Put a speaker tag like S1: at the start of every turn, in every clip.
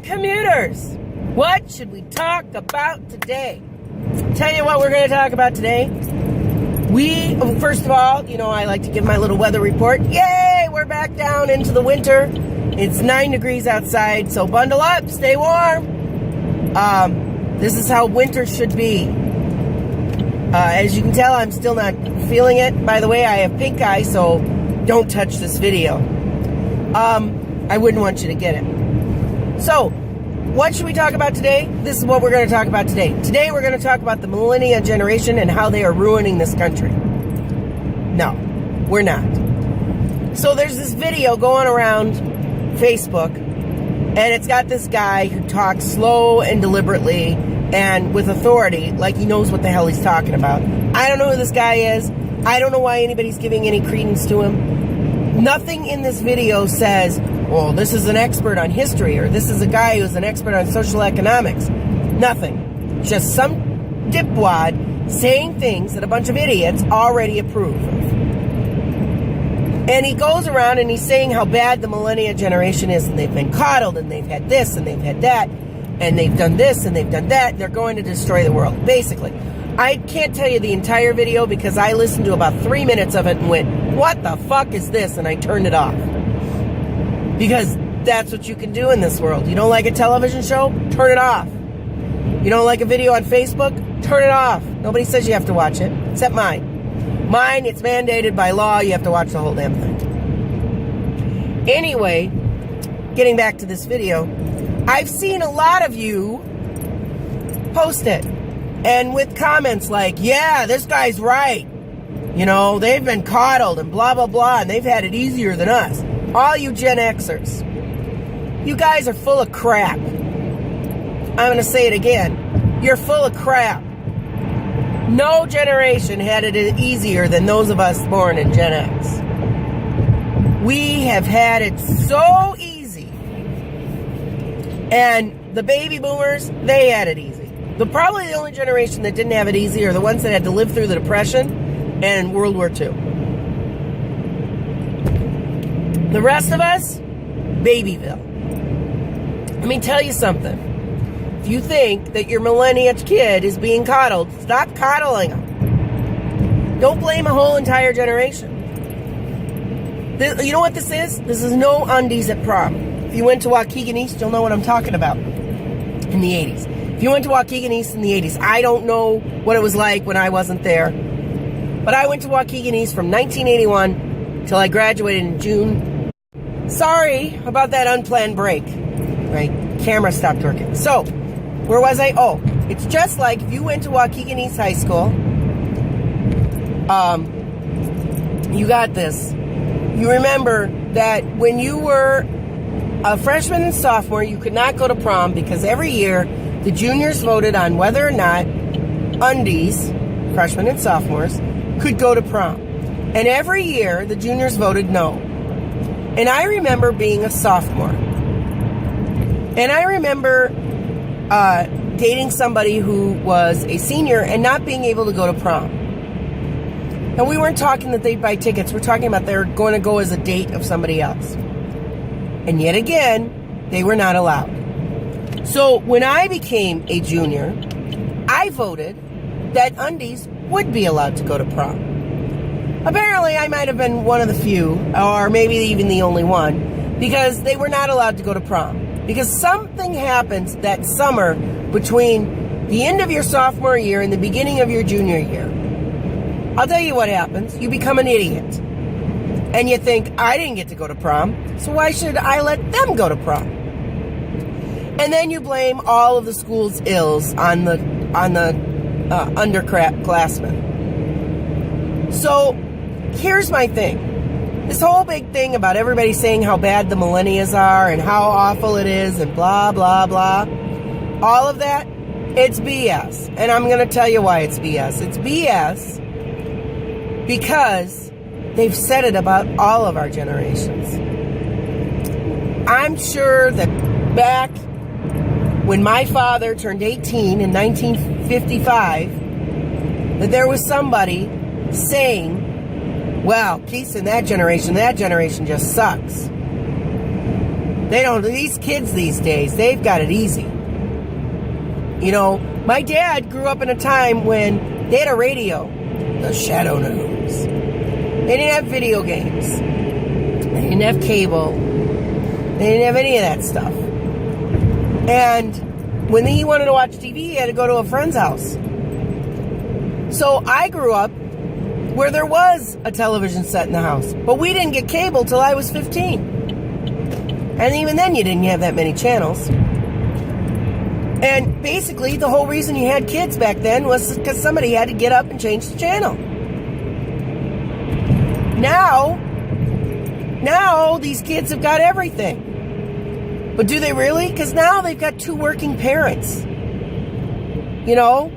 S1: commuters, what should we talk about today? Tell you what we're going to talk about today. First of all, I like to give my little weather report. Yay, we're back down into the winter. It's 9 degrees outside, so bundle up, stay warm. This is how winter should be. As you can tell, I'm still not feeling it. By the way, I have pink eye, so don't touch this video. I wouldn't want you to get it. So, what should we talk about today? This is what we're going to talk about today. Today we're going to talk about the millennial generation and how they are ruining this country. No, we're not. So there's this video going around Facebook, and it's got this guy who talks slow and deliberately and with authority, like he knows what the hell he's talking about. I don't know who this guy is. I don't know why anybody's giving any credence to him. Nothing in this video says, well, this is an expert on history, or this is a guy who's an expert on social economics. Nothing. Just some dipwad saying things that a bunch of idiots already approve of. And he goes around and he's saying how bad the millennial generation is, and they've been coddled, and they've had this, and they've had that, and they've done this, and they've done that. They're going to destroy the world, basically. I can't tell you the entire video because I listened to about 3 minutes of it and went, what the fuck is this? And I turned it off. Because that's what you can do in this world. You don't like a television show? Turn it off. You don't like a video on Facebook? Turn it off. Nobody says you have to watch it, except mine. Mine, it's mandated by law. You have to watch the whole damn thing. Anyway, getting back to this video, I've seen a lot of you post it. And with comments like, yeah, this guy's right. They've been coddled and blah, blah, blah, and they've had it easier than us. All you Gen Xers, you guys are full of crap. I'm going to say it again. You're full of crap. No generation had it easier than those of us born in Gen X. We have had it so easy. And the baby boomers, they had it easy. Probably the only generation that didn't have it easy are the ones that had to live through the Depression and World War II. The rest of us, Babyville. Let me tell you something. If you think that your millennial kid is being coddled, stop coddling them. Don't blame a whole entire generation. You know what this is? This is no Undies at Prom. If you went to Waukegan East, you'll know what I'm talking about in the 80s. If you went to Waukegan East in the 80s, I don't know what it was like when I wasn't there. But I went to Waukegan East from 1981 till I graduated in June. Sorry about that unplanned break. My camera stopped working. So, where was I? Oh, it's just like if you went to Waukegan East High School, you got this. You remember that when you were a freshman and sophomore, you could not go to prom because every year the juniors voted on whether or not Undies, freshmen and sophomores, could go to prom. And every year the juniors voted no. And I remember being a sophomore. And I remember dating somebody who was a senior and not being able to go to prom. And we weren't talking that they'd buy tickets. We're talking about they were going to go as a date of somebody else. And yet again, they were not allowed. So when I became a junior, I voted that Undies would be allowed to go to prom. Apparently, I might have been one of the few, or maybe even the only one, because they were not allowed to go to prom. Because something happens that summer between the end of your sophomore year and the beginning of your junior year. I'll tell you what happens. You become an idiot. And you think, I didn't get to go to prom, so why should I let them go to prom? And then you blame all of the school's ills on the underclassmen. So, here's my thing. This whole big thing about everybody saying how bad the millennials are and how awful it is and blah, blah, blah. All of that, it's BS. And I'm going to tell you why it's BS. It's BS because they've said it about all of our generations. I'm sure that back when my father turned 18 in 1955, that there was somebody saying, well, peace in that generation just sucks. They don't, these kids these days, they've got it easy. You know, my dad grew up in a time when they had a radio, the Shadow News. They didn't have video games. They didn't have cable. They didn't have any of that stuff. And when he wanted to watch TV, he had to go to a friend's house. So I grew up where there was a television set in the house. But we didn't get cable till I was 15. And even then you didn't have that many channels. And basically the whole reason you had kids back then was because somebody had to get up and change the channel. Now these kids have got everything. But do they really? Because now they've got 2 working parents. You know?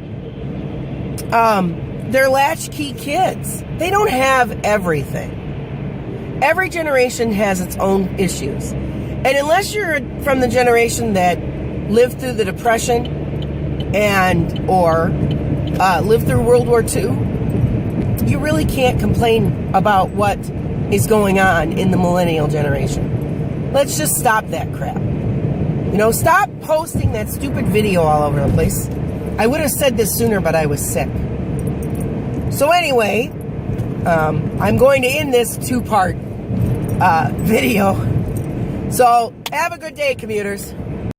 S1: They're latchkey kids. They don't have everything. Every generation has its own issues. And unless you're from the generation that lived through the Depression or lived through World War II, you really can't complain about what is going on in the millennial generation. Let's just stop that crap. You know, stop posting that stupid video all over the place. I would have said this sooner, but I was sick. So anyway, I'm going to end this 2-part video. So have a good day, commuters.